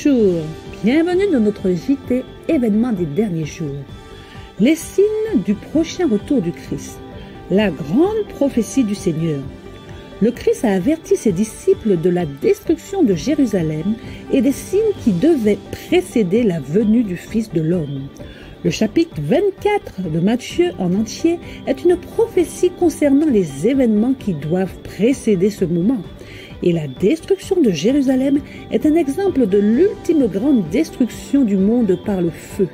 Bonjour, bienvenue dans notre JT événement des derniers jours. Les signes du prochain retour du Christ, la grande prophétie du Seigneur. Le Christ a averti ses disciples de la destruction de Jérusalem et des signes qui devaient précéder la venue du Fils de l'homme. Le chapitre 24 de Matthieu en entier est une prophétie concernant les événements qui doivent précéder ce moment. Et la destruction de Jérusalem est un exemple de l'ultime grande destruction du monde par le feu.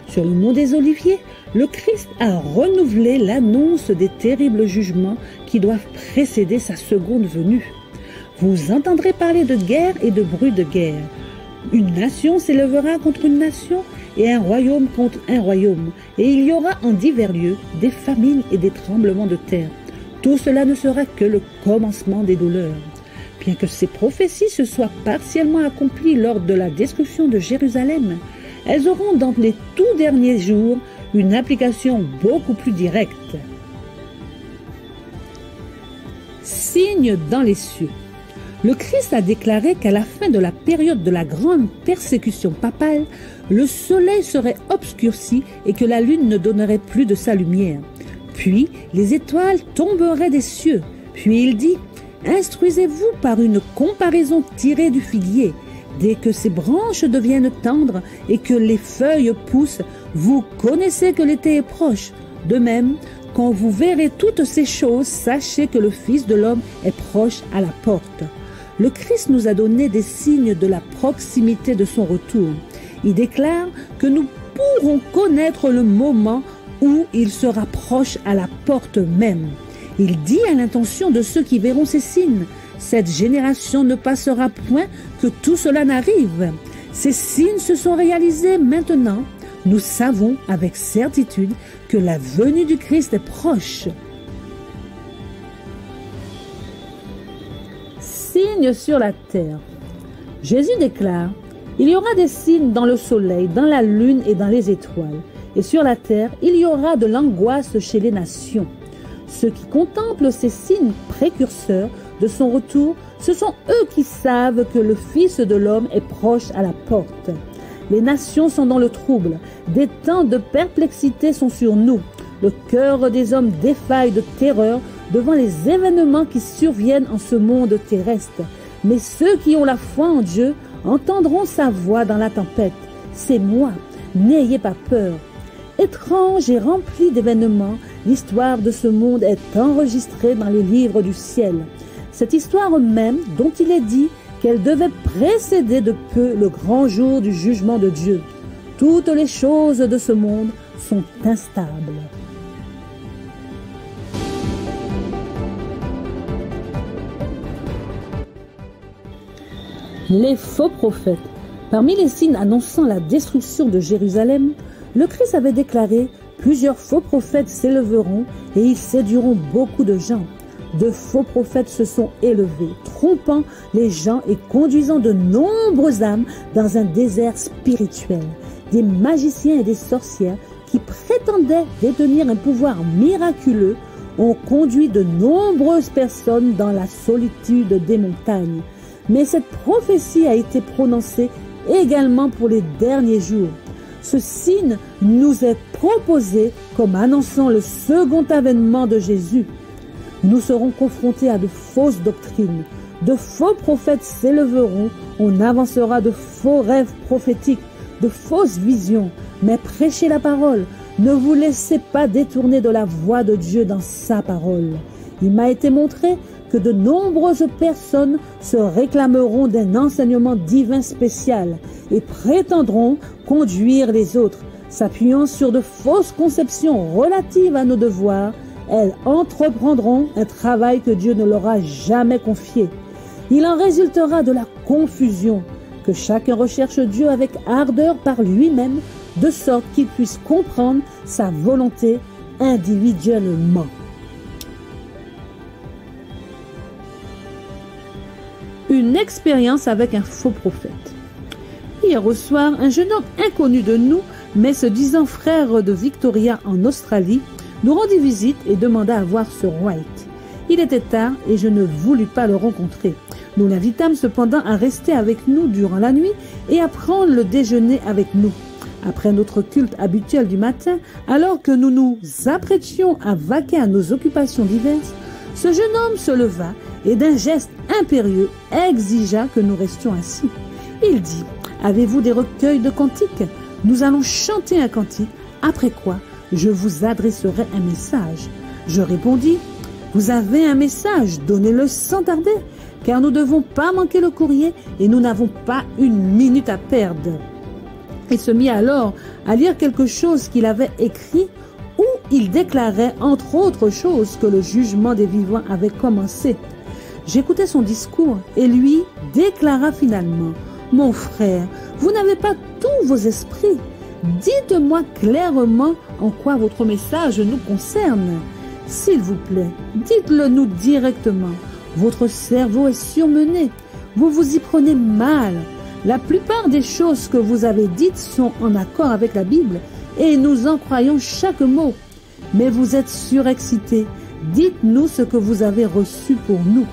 Sur le mont des Oliviers, le Christ a renouvelé l'annonce des terribles jugements qui doivent précéder sa seconde venue. Vous entendrez parler de guerre et de bruit de guerre. Une nation s'élèvera contre une nation et un royaume contre un royaume. Et il y aura en divers lieux des famines et des tremblements de terre. Tout cela ne sera que le commencement des douleurs. Bien que ces prophéties se soient partiellement accomplies lors de la destruction de Jérusalem, elles auront dans les tout derniers jours une application beaucoup plus directe. Signe dans les cieux. Le Christ a déclaré qu'à la fin de la période de la grande persécution papale, le soleil serait obscurci et que la lune ne donnerait plus de sa lumière. Puis les étoiles tomberaient des cieux. Puis il dit: instruisez-vous par une comparaison tirée du figuier. Dès que ses branches deviennent tendres et que les feuilles poussent, vous connaissez que l'été est proche. De même, quand vous verrez toutes ces choses, sachez que le Fils de l'homme est proche à la porte. Le Christ nous a donné des signes de la proximité de son retour. Il déclare que nous pourrons connaître le moment où il sera proche à la porte même. Il dit à l'intention de ceux qui verront ces signes: cette génération ne passera point que tout cela n'arrive. Ces signes se sont réalisés maintenant. Nous savons avec certitude que la venue du Christ est proche. Signes sur la terre. Jésus déclare: il y aura des signes dans le soleil, dans la lune et dans les étoiles. Et sur la terre, il y aura de l'angoisse chez les nations. Ceux qui contemplent ces signes précurseurs de son retour, ce sont eux qui savent que le Fils de l'homme est proche à la porte. Les nations sont dans le trouble, des temps de perplexité sont sur nous. Le cœur des hommes défaille de terreur devant les événements qui surviennent en ce monde terrestre. Mais ceux qui ont la foi en Dieu entendront sa voix dans la tempête. C'est moi, n'ayez pas peur. Étrange et remplie d'événements, l'histoire de ce monde est enregistrée dans les livres du ciel. Cette histoire même dont il est dit qu'elle devait précéder de peu le grand jour du jugement de Dieu. Toutes les choses de ce monde sont instables. Les faux prophètes. Parmi les signes annonçant la destruction de Jérusalem, le Christ avait déclaré: plusieurs faux prophètes s'élèveront et ils séduiront beaucoup de gens. De faux prophètes se sont élevés, trompant les gens et conduisant de nombreuses âmes dans un désert spirituel. Des magiciens et des sorcières qui prétendaient détenir un pouvoir miraculeux ont conduit de nombreuses personnes dans la solitude des montagnes. Mais cette prophétie a été prononcée également pour les derniers jours. Ce signe nous est proposé comme annonçant le second avènement de Jésus. Nous serons confrontés à de fausses doctrines. De faux prophètes s'élèveront, on avancera de faux rêves prophétiques, de fausses visions. Mais prêchez la parole, ne vous laissez pas détourner de la voix de Dieu dans sa parole. Il m'a été montré que de nombreuses personnes se réclameront d'un enseignement divin spécial et prétendront conduire les autres. S'appuyant sur de fausses conceptions relatives à nos devoirs, elles entreprendront un travail que Dieu ne leur a jamais confié. Il en résultera de la confusion, que chacun recherche Dieu avec ardeur par lui-même, de sorte qu'il puisse comprendre sa volonté individuellement. Une expérience avec un faux prophète. Hier au soir, un jeune homme inconnu de nous, mais se disant frère de Victoria en Australie, nous rendit visite et demanda à voir Sir White. Il était tard et je ne voulus pas le rencontrer. Nous l'invitâmes cependant à rester avec nous durant la nuit et à prendre le déjeuner avec nous. Après notre culte habituel du matin, alors que nous nous apprêtions à vaquer à nos occupations diverses, ce jeune homme se leva et d'un geste impérieux exigea que nous restions assis. Il dit: « Avez-vous des recueils de cantiques? Nous allons chanter un cantique, après quoi je vous adresserai un message. » Je répondis: « Vous avez un message, donnez-le sans tarder, car nous ne devons pas manquer le courrier et nous n'avons pas une minute à perdre. » Il se mit alors à lire quelque chose qu'il avait écrit où il déclarait entre autres choses que le jugement des vivants avait commencé. J'écoutais son discours et lui déclara finalement: « Mon frère, vous n'avez pas tous vos esprits. Dites-moi clairement en quoi votre message nous concerne. S'il vous plaît, dites-le nous directement. Votre cerveau est surmené. Vous vous y prenez mal. La plupart des choses que vous avez dites sont en accord avec la Bible et nous en croyons chaque mot. Mais vous êtes surexcité. Dites-nous ce que vous avez reçu pour nous. »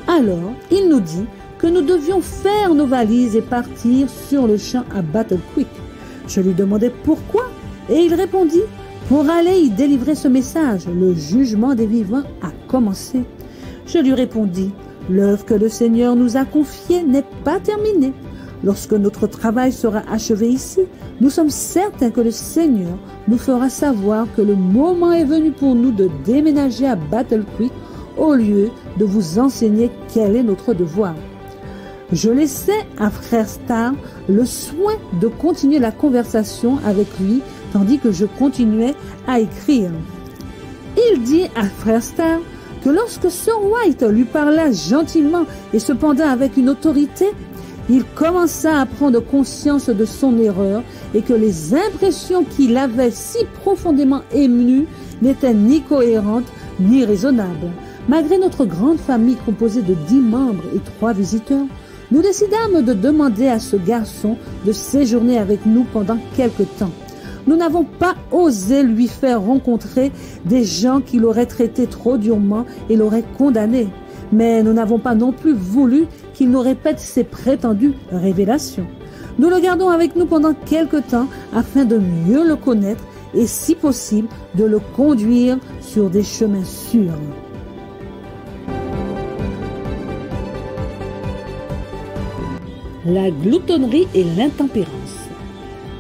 Alors, il nous dit que nous devions faire nos valises et partir sur le champ à Battle Creek. Je lui demandai pourquoi et il répondit: « Pour aller y délivrer ce message, le jugement des vivants a commencé. » Je lui répondis: « L'œuvre que le Seigneur nous a confiée n'est pas terminée. Lorsque notre travail sera achevé ici, nous sommes certains que le Seigneur nous fera savoir que le moment est venu pour nous de déménager à Battle Creek au lieu de vous enseigner quel est notre devoir. » Je laissais à Frère Star le soin de continuer la conversation avec lui tandis que je continuais à écrire. Il dit à Frère Star que lorsque Sir White lui parla gentiment et cependant avec une autorité, il commença à prendre conscience de son erreur et que les impressions qu'il avait si profondément émues n'étaient ni cohérentes ni raisonnables. Malgré notre grande famille composée de 10 membres et 3 visiteurs, nous décidâmes de demander à ce garçon de séjourner avec nous pendant quelque temps. Nous n'avons pas osé lui faire rencontrer des gens qui l'auraient traité trop durement et l'auraient condamné. Mais nous n'avons pas non plus voulu qu'il nous répète ses prétendues révélations. Nous le gardons avec nous pendant quelque temps afin de mieux le connaître et, si possible, de le conduire sur des chemins sûrs. La gloutonnerie et l'intempérance.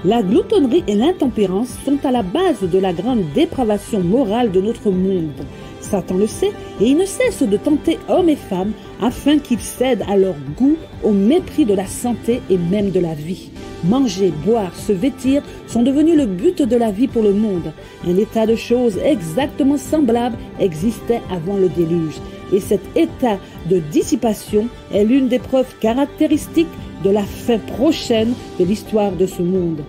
La gloutonnerie et l'intempérance sont à la base de la grande dépravation morale de notre monde. Satan le sait et il ne cesse de tenter hommes et femmes afin qu'ils cèdent à leur goût au mépris de la santé et même de la vie. Manger, boire, se vêtir sont devenus le but de la vie pour le monde. Un état de choses exactement semblable existait avant le déluge. Et cet état de dissipation est l'une des preuves caractéristiques de la fin prochaine de l'histoire de ce monde.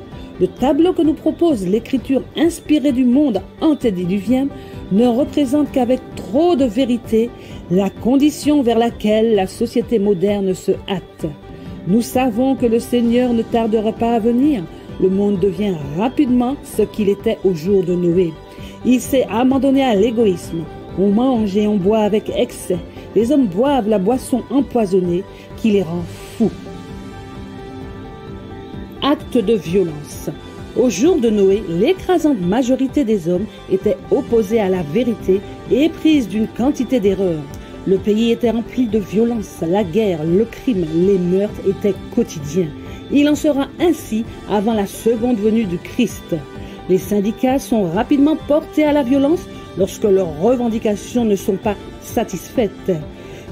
Le tableau que nous propose l'écriture inspirée du monde antédiluvien ne représente qu'avec trop de vérité la condition vers laquelle la société moderne se hâte. Nous savons que le Seigneur ne tardera pas à venir. Le monde devient rapidement ce qu'il était au jour de Noé. Il s'est abandonné à l'égoïsme. On mange et on boit avec excès. Les hommes boivent la boisson empoisonnée qui les rend fous. Acte de violence. Au jour de Noé, l'écrasante majorité des hommes étaient opposés à la vérité et éprise d'une quantité d'erreurs. Le pays était rempli de violence, la guerre, le crime, les meurtres étaient quotidiens. Il en sera ainsi avant la seconde venue du Christ. Les syndicats sont rapidement portés à la violence lorsque leurs revendications ne sont pas satisfaites.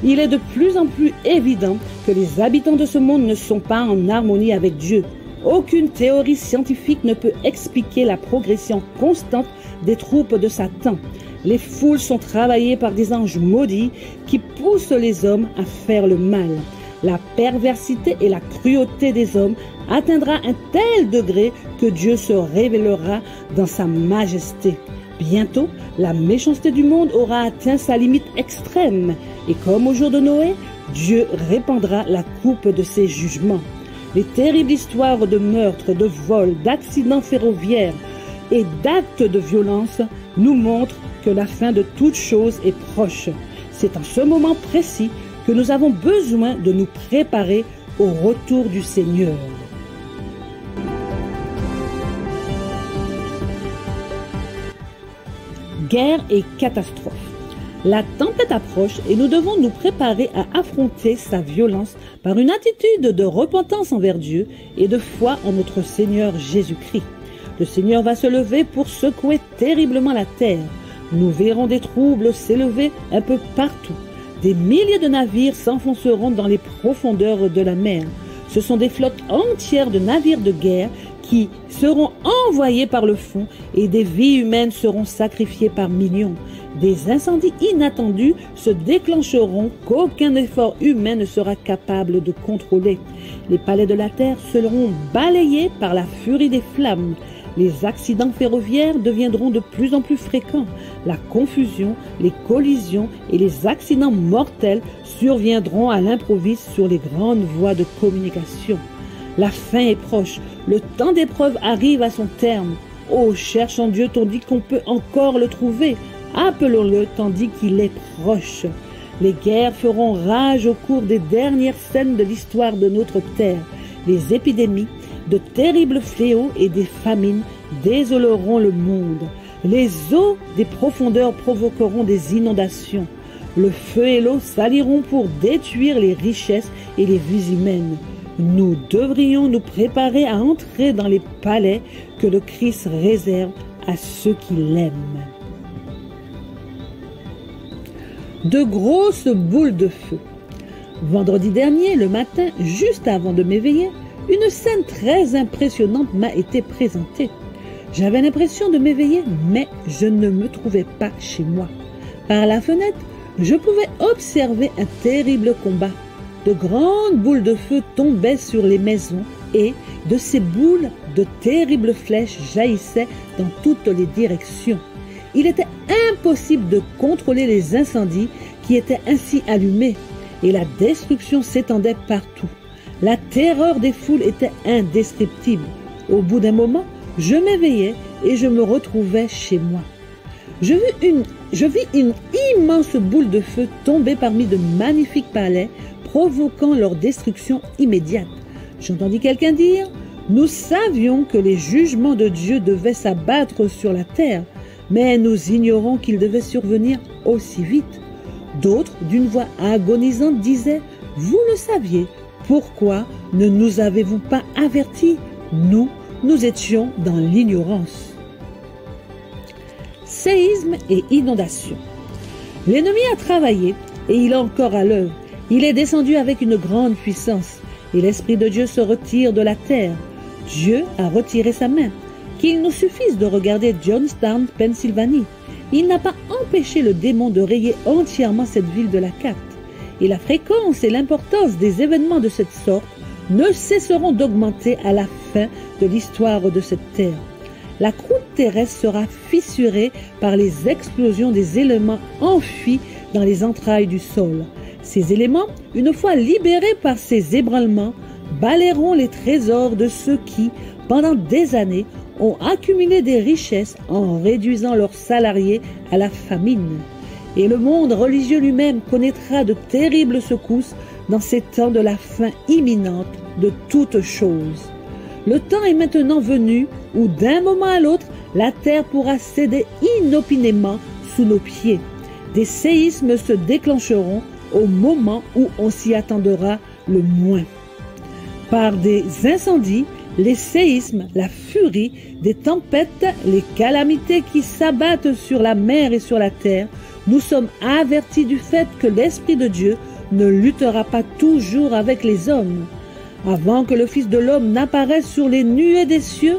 Il est de plus en plus évident que les habitants de ce monde ne sont pas en harmonie avec Dieu. Aucune théorie scientifique ne peut expliquer la progression constante des troupes de Satan. Les foules sont travaillées par des anges maudits qui poussent les hommes à faire le mal. La perversité et la cruauté des hommes atteindra un tel degré que Dieu se révélera dans sa majesté. Bientôt, la méchanceté du monde aura atteint sa limite extrême. Et comme au jour de Noé, Dieu répandra la coupe de ses jugements. Les terribles histoires de meurtres, de vols, d'accidents ferroviaires et d'actes de violence nous montrent que la fin de toute chose est proche. C'est en ce moment précis que nous avons besoin de nous préparer au retour du Seigneur. Guerre et catastrophe. La tempête approche et nous devons nous préparer à affronter sa violence par une attitude de repentance envers Dieu et de foi en notre Seigneur Jésus-Christ. Le Seigneur va se lever pour secouer terriblement la terre. Nous verrons des troubles s'élever un peu partout. Des milliers de navires s'enfonceront dans les profondeurs de la mer. Ce sont des flottes entières de navires de guerre qui seront envoyés par le fond et des vies humaines seront sacrifiées par millions. Des incendies inattendus se déclencheront qu'aucun effort humain ne sera capable de contrôler. Les palais de la terre seront balayés par la furie des flammes. Les accidents ferroviaires deviendront de plus en plus fréquents. La confusion, les collisions et les accidents mortels surviendront à l'improviste sur les grandes voies de communication. La fin est proche. Le temps d'épreuve arrive à son terme. Oh, cherchons Dieu tandis qu'on peut encore le trouver. Appelons-le tandis qu'il est proche. Les guerres feront rage au cours des dernières scènes de l'histoire de notre terre. Les épidémies, de terribles fléaux et des famines désoleront le monde. Les eaux des profondeurs provoqueront des inondations. Le feu et l'eau saliront pour détruire les richesses et les vies humaines. Nous devrions nous préparer à entrer dans les palais que le Christ réserve à ceux qui l'aiment. De grosses boules de feu. Vendredi dernier, le matin, juste avant de m'éveiller, une scène très impressionnante m'a été présentée. J'avais l'impression de m'éveiller, mais je ne me trouvais pas chez moi. Par la fenêtre, je pouvais observer un terrible combat. De grandes boules de feu tombaient sur les maisons et, de ces boules, de terribles flèches jaillissaient dans toutes les directions. Il était impossible de contrôler les incendies qui étaient ainsi allumés et la destruction s'étendait partout. La terreur des foules était indescriptible. Au bout d'un moment, je m'éveillais et je me retrouvais chez moi. Je vis une immense boule de feu tomber parmi de magnifiques palais, provoquant leur destruction immédiate. J'entendis quelqu'un dire « Nous savions que les jugements de Dieu devaient s'abattre sur la terre, mais nous ignorons qu'ils devaient survenir aussi vite. » D'autres, d'une voix agonisante, disaient « Vous le saviez, pourquoi ne nous avez-vous pas avertis? Nous étions dans l'ignorance. » Séisme et inondation. L'ennemi a travaillé et il est encore à l'œuvre. Il est descendu avec une grande puissance et l'Esprit de Dieu se retire de la terre. Dieu a retiré sa main. Qu'il nous suffise de regarder Johnstown, Pennsylvanie. Il n'a pas empêché le démon de rayer entièrement cette ville de la carte. Et la fréquence et l'importance des événements de cette sorte ne cesseront d'augmenter à la fin de l'histoire de cette terre. La croûte terrestre sera fissurée par les explosions des éléments enfuis dans les entrailles du sol. Ces éléments, une fois libérés par ces ébranlements, balayeront les trésors de ceux qui, pendant des années, ont accumulé des richesses en réduisant leurs salariés à la famine. Et le monde religieux lui-même connaîtra de terribles secousses dans ces temps de la fin imminente de toutes choses. Le temps est maintenant venu où d'un moment à l'autre, la terre pourra céder inopinément sous nos pieds. Des séismes se déclencheront au moment où on s'y attendra le moins. Par des incendies, les séismes, la furie, des tempêtes, les calamités qui s'abattent sur la mer et sur la terre, nous sommes avertis du fait que l'Esprit de Dieu ne luttera pas toujours avec les hommes. Avant que le Fils de l'homme n'apparaisse sur les nuées des cieux,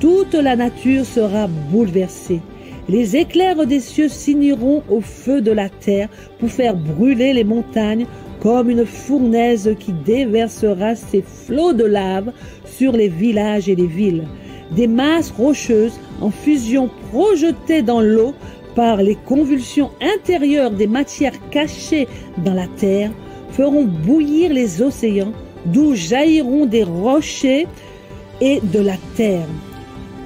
toute la nature sera bouleversée. Les éclairs des cieux s'uniront au feu de la terre pour faire brûler les montagnes comme une fournaise qui déversera ses flots de lave sur les villages et les villes. Des masses rocheuses en fusion projetées dans l'eau par les convulsions intérieures des matières cachées dans la terre feront bouillir les océans d'où jailliront des rochers et de la terre.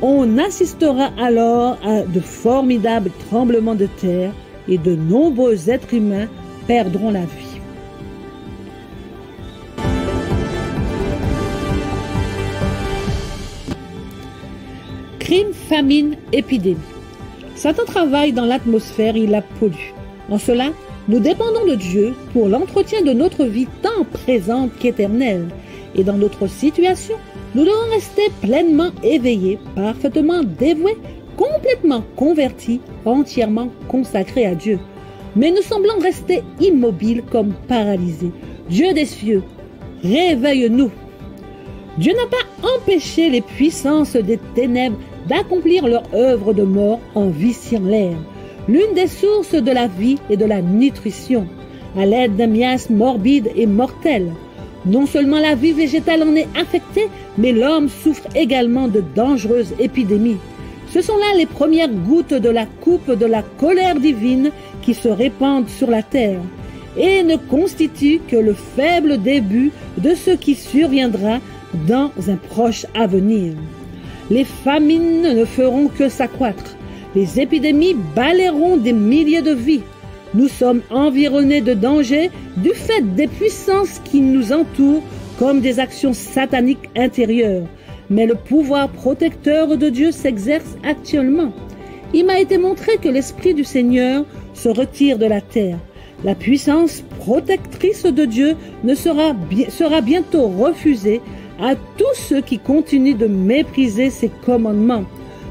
On assistera alors à de formidables tremblements de terre et de nombreux êtres humains perdront la vie. Crime, famine, épidémie. Satan travaille dans l'atmosphère, il la pollue. En cela, nous dépendons de Dieu pour l'entretien de notre vie tant présente qu'éternelle. Et dans notre situation, nous devons rester pleinement éveillés, parfaitement dévoués, complètement convertis, entièrement consacrés à Dieu. Mais nous semblons rester immobiles comme paralysés. Dieu des cieux, réveille-nous. Dieu n'a pas empêché les puissances des ténèbres d'accomplir leur œuvre de mort en viciant l'air, l'une des sources de la vie et de la nutrition, à l'aide d'un miasme morbide et mortel. Non seulement la vie végétale en est affectée, mais l'homme souffre également de dangereuses épidémies. Ce sont là les premières gouttes de la coupe de la colère divine qui se répandent sur la terre et ne constituent que le faible début de ce qui surviendra dans un proche avenir. Les famines ne feront que s'accroître. Les épidémies balayeront des milliers de vies. Nous sommes environnés de dangers du fait des puissances qui nous entourent comme des actions sataniques intérieures. Mais le pouvoir protecteur de Dieu s'exerce actuellement. Il m'a été montré que l'Esprit du Seigneur se retire de la terre. La puissance protectrice de Dieu sera bientôt refusée à tous ceux qui continuent de mépriser ses commandements.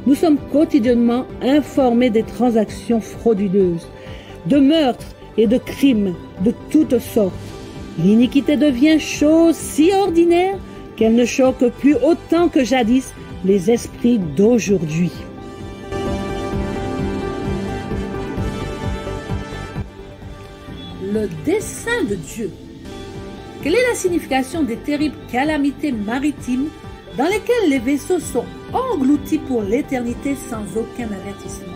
Nous sommes quotidiennement informés des transactions frauduleuses, de meurtres et de crimes de toutes sortes. L'iniquité devient chose si ordinaire qu'elle ne choque plus autant que jadis les esprits d'aujourd'hui. Le dessein de Dieu. Quelle est la signification des terribles calamités maritimes dans lesquelles les vaisseaux sont engloutis pour l'éternité sans aucun avertissement?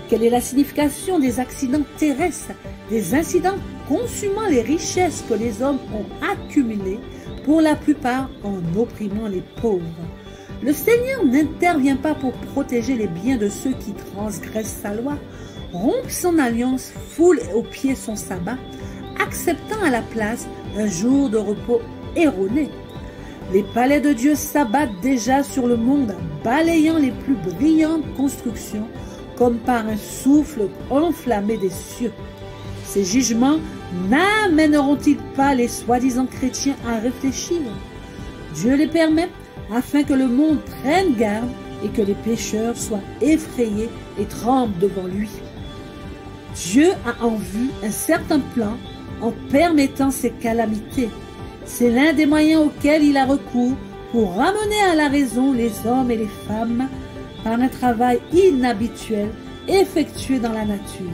Quelle est la signification des accidents terrestres, des incidents consumant les richesses que les hommes ont accumulées, pour la plupart en opprimant les pauvres? Le Seigneur n'intervient pas pour protéger les biens de ceux qui transgressent sa loi, rompent son alliance, foulent aux pieds son sabbat, acceptant à la place un jour de repos erroné. Les palais de Dieu s'abattent déjà sur le monde, balayant les plus brillantes constructions comme par un souffle enflammé des cieux. Ces jugements n'amèneront-ils pas les soi-disant chrétiens à réfléchir? Dieu les permet afin que le monde prenne garde et que les pécheurs soient effrayés et tremblent devant lui. Dieu a en vue un certain plan en permettant ces calamités. C'est l'un des moyens auxquels il a recours pour ramener à la raison les hommes et les femmes par un travail inhabituel effectué dans la nature.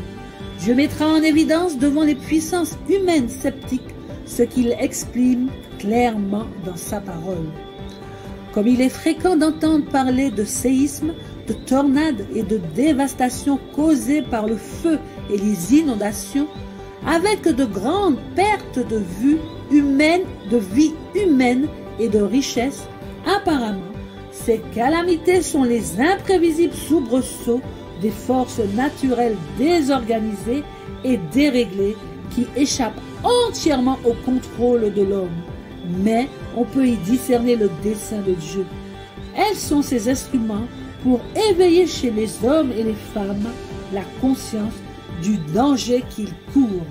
Dieu mettra en évidence devant les puissances humaines sceptiques ce qu'il exprime clairement dans sa parole. Comme il est fréquent d'entendre parler de séismes, de tornades et de dévastations causées par le feu et les inondations, avec de grandes pertes de vue humaine, de vie humaine et de richesse, apparemment, ces calamités sont les imprévisibles soubresauts des forces naturelles désorganisées et déréglées qui échappent entièrement au contrôle de l'homme. Mais on peut y discerner le dessein de Dieu. Elles sont ces instruments pour éveiller chez les hommes et les femmes la conscience du danger qu'ils courent.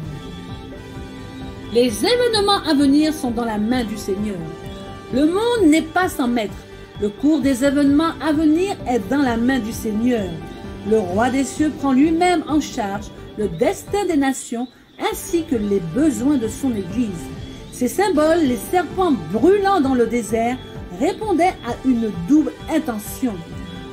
Les événements à venir sont dans la main du Seigneur. Le monde n'est pas sans maître. Le cours des événements à venir est dans la main du Seigneur. Le roi des cieux prend lui-même en charge le destin des nations ainsi que les besoins de son Église. Ces symboles, les serpents brûlants dans le désert, répondaient à une double intention.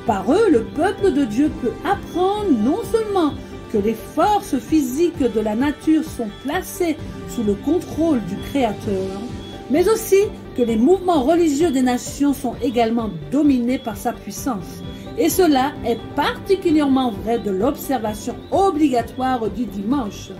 Par eux, le peuple de Dieu peut apprendre non seulement que les forces physiques de la nature sont placées sous le contrôle du Créateur, mais aussi que les mouvements religieux des nations sont également dominés par sa puissance. Et cela est particulièrement vrai de l'observation obligatoire du dimanche.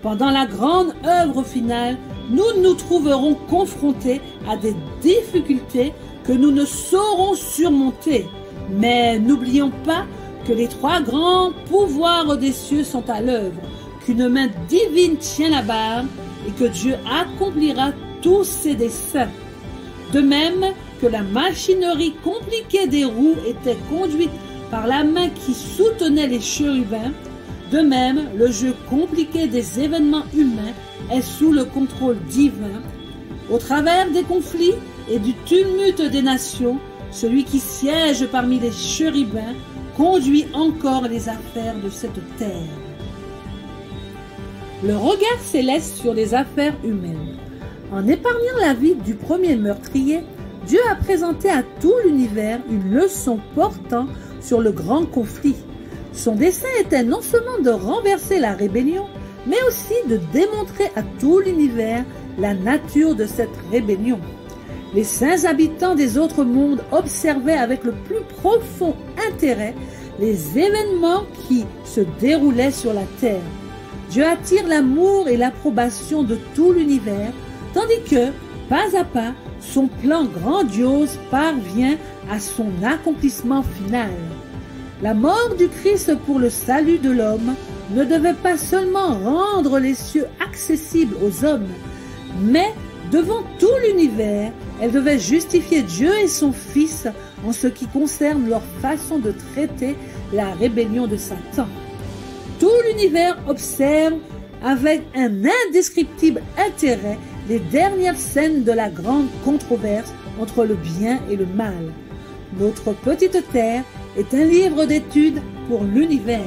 Pendant la grande œuvre finale, nous nous trouverons confrontés à des difficultés que nous ne saurons surmonter. Mais n'oublions pas que les trois grands pouvoirs des cieux sont à l'œuvre, qu'une main divine tient la barre et que Dieu accomplira tous ses desseins. De même que la machinerie compliquée des roues était conduite par la main qui soutenait les chérubins, de même, le jeu compliqué des événements humains est sous le contrôle divin. Au travers des conflits et du tumulte des nations, celui qui siège parmi les chérubins conduit encore les affaires de cette terre. Le regard céleste sur les affaires humaines. En épargnant la vie du premier meurtrier, Dieu a présenté à tout l'univers une leçon portant sur le grand conflit. Son dessein était non seulement de renverser la rébellion, mais aussi de démontrer à tout l'univers la nature de cette rébellion. Les saints habitants des autres mondes observaient avec le plus profond intérêt les événements qui se déroulaient sur la terre. Dieu attire l'amour et l'approbation de tout l'univers, tandis que, pas à pas, son plan grandiose parvient à son accomplissement final. La mort du Christ pour le salut de l'homme ne devait pas seulement rendre les cieux accessibles aux hommes, mais devant tout l'univers, elle devait justifier Dieu et son Fils en ce qui concerne leur façon de traiter la rébellion de Satan. Tout l'univers observe avec un indescriptible intérêt les dernières scènes de la grande controverse entre le bien et le mal. Notre petite terre est un livre d'études pour l'univers.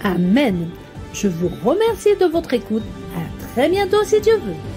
Amen. Je vous remercie de votre écoute. À très bientôt si Dieu veut.